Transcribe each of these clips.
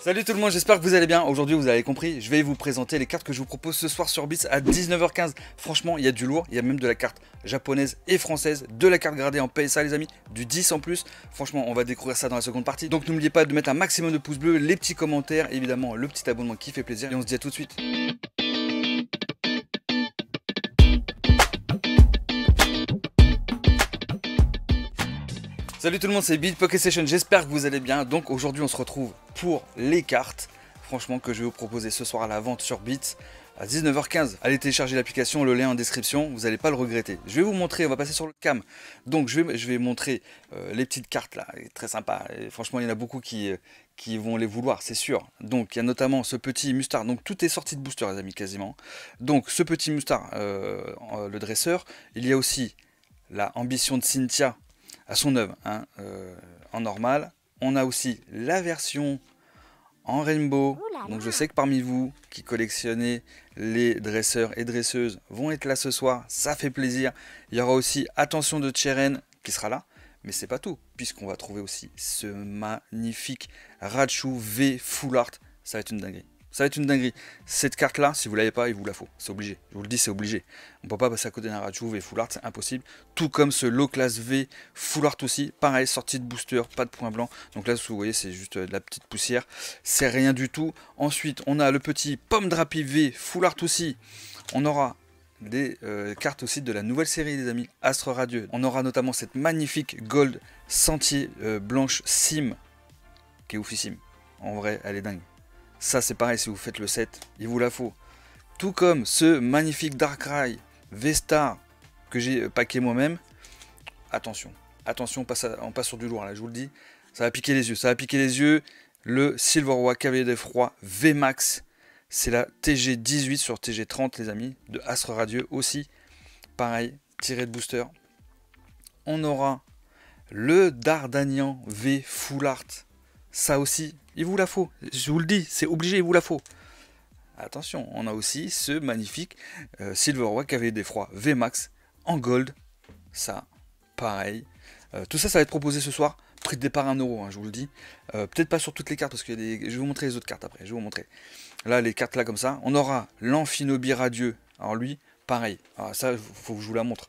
Salut tout le monde, j'espère que vous allez bien. Aujourd'hui, vous avez compris, je vais vous présenter les cartes que je vous propose ce soir sur Beats à 19h15. Franchement, il y a du lourd, il y a même de la carte japonaise et française, de la carte gradée en PSA les amis, du 10 en plus. Franchement, on va découvrir ça dans la seconde partie. Donc n'oubliez pas de mettre un maximum de pouces bleus, les petits commentaires, évidemment le petit abonnement qui fait plaisir. Et on se dit à tout de suite. Salut tout le monde, c'est Beat Poké Session, j'espère que vous allez bien. Donc aujourd'hui on se retrouve pour les cartes, franchement que je vais vous proposer ce soir à la vente sur Beats à 19h15. Allez télécharger l'application, le lien en description, vous n'allez pas le regretter. Je vais vous montrer, on va passer sur le cam. Donc je vais montrer les petites cartes là, très sympa. Et franchement il y en a beaucoup qui vont les vouloir, c'est sûr. Donc il y a notamment ce petit Mustard, donc tout est sorti de booster les amis quasiment. Donc ce petit Mustard, le dresseur, il y a aussi la ambition de Cynthia à son œuvre, hein, en normal. On a aussi la version en rainbow. Donc je sais que parmi vous qui collectionnez les dresseurs et dresseuses vont être là ce soir, ça fait plaisir. Il y aura aussi Attention de Cheren qui sera là, mais c'est pas tout, puisqu'on va trouver aussi ce magnifique Raichu V Full Art. Ça va être une dinguerie. Ça va être une dinguerie. Cette carte là, si vous l'avez pas, il vous la faut. C'est obligé. Je vous le dis, c'est obligé. On ne peut pas passer à côté d'un Raichu V Full Art, c'est impossible. Tout comme ce Low Class V Full Art aussi. Pareil, sortie de booster, pas de point blanc. Donc là, vous voyez, c'est juste de la petite poussière. C'est rien du tout. Ensuite, on a le petit Pomme Drapi V Full Art aussi. On aura des cartes aussi de la nouvelle série, les amis, Astre Radieux. On aura notamment cette magnifique Gold Sentier Blanche Sim, qui est oufissime. En vrai, elle est dingue. Ça c'est pareil, si vous faites le set, il vous la faut. Tout comme ce magnifique Darkrai V-Star que j'ai packé moi-même. Attention, attention, on passe sur du lourd là, je vous le dis. Ça va piquer les yeux, ça va piquer les yeux. Le Silver Roi Cavalier d'Effroi V-Max. C'est la TG18 sur TG30 les amis, de Astre Radieux aussi. Pareil, tiré de booster. On aura le Dardanian V Full Art. Ça aussi, il vous la faut. Je vous le dis, c'est obligé, il vous la faut. Attention, on a aussi ce magnifique Silver Roi Cavalier d'Effroi V-Max en gold. Ça, pareil. Tout ça, ça va être proposé ce soir. Prix de départ 1 €, hein, je vous le dis. Peut-être pas sur toutes les cartes, parce que je vais vous montrer les autres cartes après. Je vais vous montrer. Là, les cartes là, comme ça. On aura l'Amphinobi Radieux. Alors lui, pareil. Alors, ça, il faut que je vous la montre.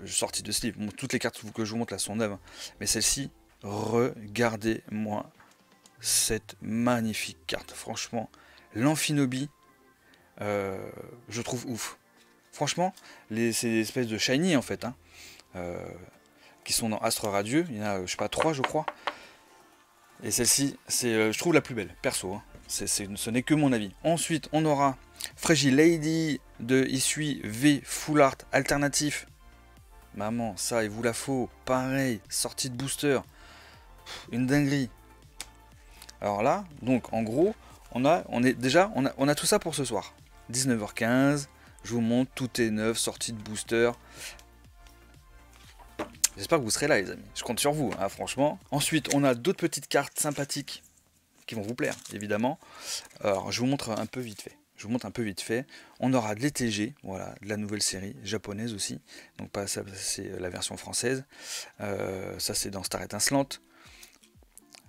Sortie de slip. Bon, toutes les cartes que je vous montre là sont neuves. Hein. Mais celle-ci, regardez-moi cette magnifique carte. Franchement, l'Amphinobi, je trouve ouf. Franchement, ces espèces de shiny en fait, hein, qui sont dans Astre Radieux, il y en a, je sais pas, 3 je crois. Et celle-ci, c'est, je trouve la plus belle, perso. Hein. Ce n'est que mon avis. Ensuite, on aura Fragile Lady de Issui V Full Art alternatif. Maman, ça, il vous la faut. Pareil, sortie de booster. Une dinguerie. Alors là, donc en gros, on a tout ça pour ce soir. 19h15, je vous montre, tout est neuf, sortie de booster. J'espère que vous serez là les amis, je compte sur vous, hein, franchement. Ensuite, on a d'autres petites cartes sympathiques qui vont vous plaire, évidemment. Alors, je vous montre un peu vite fait. On aura de l'ETG, voilà, de la nouvelle série japonaise aussi. Donc pas ça, c'est la version française. Ça c'est dans Star Étincelante.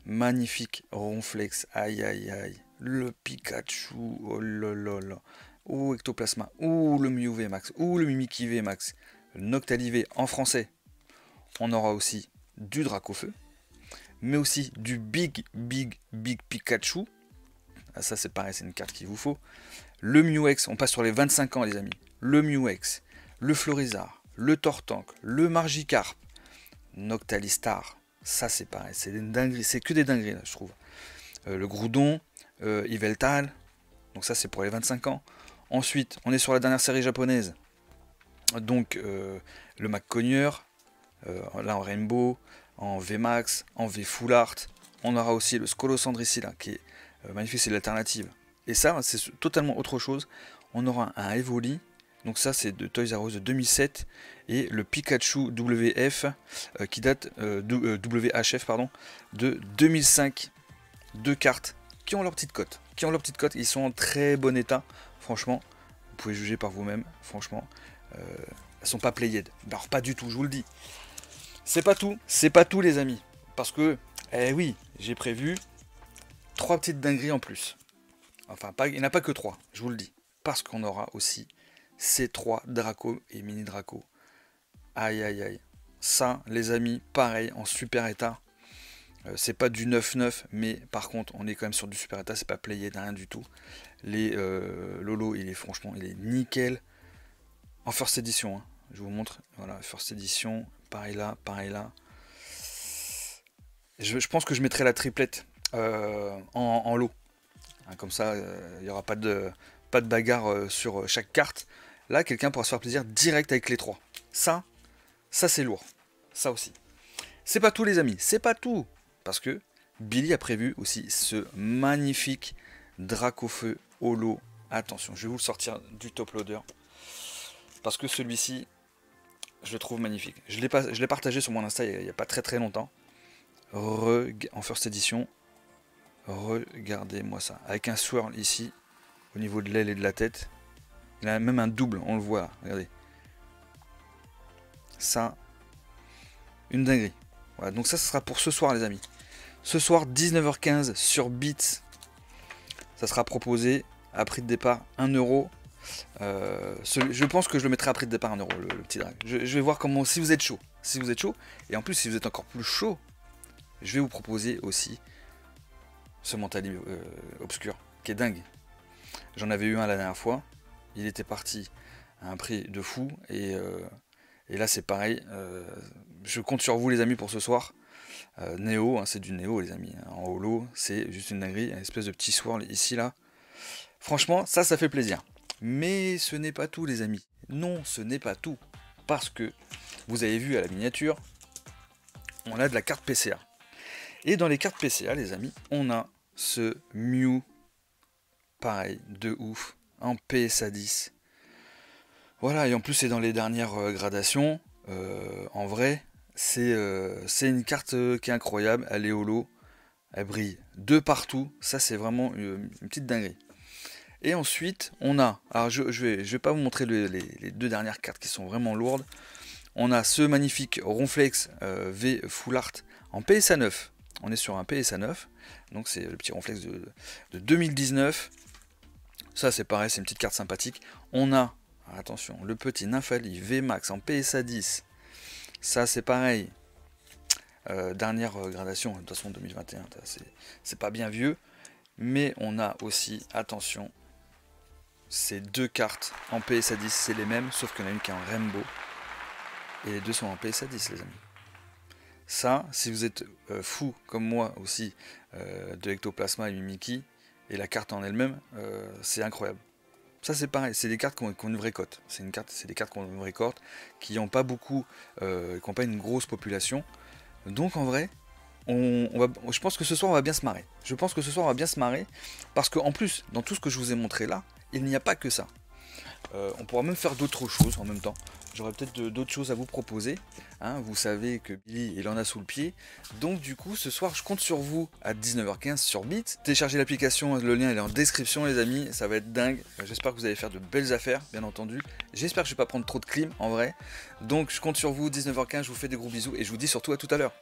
Magnifique Ronflex, aïe aïe aïe, le Pikachu, oh là là là, ou Ectoplasma, ou le Mew VMAX, ou le Mimikyu VMAX, le Noctali V en français. On aura aussi du Dracofeu, mais aussi du Big Pikachu. Ah, ça c'est pareil, c'est une carte qu'il vous faut. Le Mew X, on passe sur les 25 ans les amis. Le Mew X, le Florizard, le Tortank, le Magikarp, Noctali Star. Ça c'est pareil, c'est une dinguerie, c'est que des dingueries là je trouve. Le Groudon, Yveltal, donc ça c'est pour les 25 ans. Ensuite, on est sur la dernière série japonaise. Donc le McCogneur, là en Rainbow, en VMAX, en V Full Art. On aura aussi le Scolosandre ici là, qui est magnifique, c'est l'alternative. Et ça, c'est totalement autre chose. On aura un Evoli. Donc ça c'est de Toys R Us de 2007 et le Pikachu WF qui date WHF pardon de 2005. Deux cartes qui ont leur petite cote, ils sont en très bon état. Franchement, vous pouvez juger par vous-même. Franchement, elles sont pas played. Alors pas du tout, je vous le dis. C'est pas tout les amis. Parce que, eh oui, j'ai prévu 3 petites dingueries en plus. Enfin, il n'y en a pas que 3, je vous le dis. Parce qu'on aura aussi ces 3 Draco et Mini Draco. Aïe aïe aïe. Ça, les amis, pareil, en super état. C'est pas du 9-9, mais par contre, on est quand même sur du super état, c'est pas playé, rien du tout. Les Lolo, franchement, il est nickel. En first edition, hein. Je vous montre. Voilà, first edition, pareil là, pareil là. Je pense que je mettrai la triplette en lot. Hein, comme ça, il n'y aura pas de bagarre sur chaque carte. Là, quelqu'un pourra se faire plaisir direct avec les 3. Ça c'est lourd. Ça aussi. C'est pas tout les amis, c'est pas tout. Parce que Billy a prévu aussi ce magnifique Dracofeu holo. Attention, je vais vous le sortir du top loader. Parce que celui-ci, je le trouve magnifique. Je l'ai partagé sur mon Insta il n'y a pas très longtemps. En first edition. Regardez-moi ça. Avec un swirl ici, au niveau de l'aile et de la tête. Il a même un double, on le voit. Regardez. Ça, une dinguerie. Voilà, donc ça, ce sera pour ce soir, les amis. Ce soir, 19h15 sur Beats. Ça sera proposé à prix de départ 1 €. Je pense que je le mettrai à prix de départ 1 €, le petit drag. Je vais voir comment, si vous êtes chaud. Si vous êtes chaud, et en plus, si vous êtes encore plus chaud, je vais vous proposer aussi ce Mentali obscur, qui est dingue. J'en avais eu un la dernière fois. Il était parti à un prix de fou. Et là, c'est pareil. Je compte sur vous, les amis, pour ce soir. Néo, hein, c'est du Néo, les amis. En holo, c'est juste une dinguerie. Une espèce de petit swirl ici, là. Franchement, ça fait plaisir. Mais ce n'est pas tout, les amis. Non, ce n'est pas tout. Parce que, vous avez vu à la miniature, on a de la carte PCA. Et dans les cartes PCA, les amis, on a ce Mew, pareil, de ouf, en PSA 10. Voilà, et en plus, c'est dans les dernières gradations. En vrai, c'est une carte qui est incroyable. Elle est holo, elle brille de partout. Ça, c'est vraiment une petite dinguerie. Et ensuite, on a, alors je vais pas vous montrer les 2 dernières cartes qui sont vraiment lourdes. On a ce magnifique Ronflex V Full Art en PSA 9. On est sur un PSA 9, donc c'est le petit Ronflex de 2019. Ça c'est pareil, c'est une petite carte sympathique. On a, attention, le petit Nymphali VMAX en PSA 10. Ça c'est pareil. Dernière gradation, de toute façon 2021, c'est pas bien vieux. Mais on a aussi, attention, ces 2 cartes en PSA 10, c'est les mêmes, sauf qu'il y en a une qui est en Rainbow. Et les 2 sont en PSA 10, les amis. Ça, si vous êtes fou comme moi aussi de Ectoplasma et Mimikyu, et la carte en elle-même, c'est incroyable. Ça c'est pareil, c'est des cartes qui ont une vraie cote. C'est des cartes qui ont une vraie cote, qui n'ont pas beaucoup, qui n'ont pas une grosse population. Donc en vrai, je pense que ce soir on va bien se marrer. Je pense que ce soir on va bien se marrer, parce qu'en plus, dans tout ce que je vous ai montré là, il n'y a pas que ça. On pourra même faire d'autres choses en même temps. J'aurai peut-être d'autres choses à vous proposer. Hein, vous savez que Billy, il en a sous le pied. Donc du coup, ce soir, je compte sur vous à 19h15 sur Beats. Téléchargez l'application, le lien il est en description les amis. Ça va être dingue. J'espère que vous allez faire de belles affaires, bien entendu. J'espère que je ne vais pas prendre trop de clim en vrai. Donc je compte sur vous, 19h15, je vous fais des gros bisous et je vous dis surtout à tout à l'heure.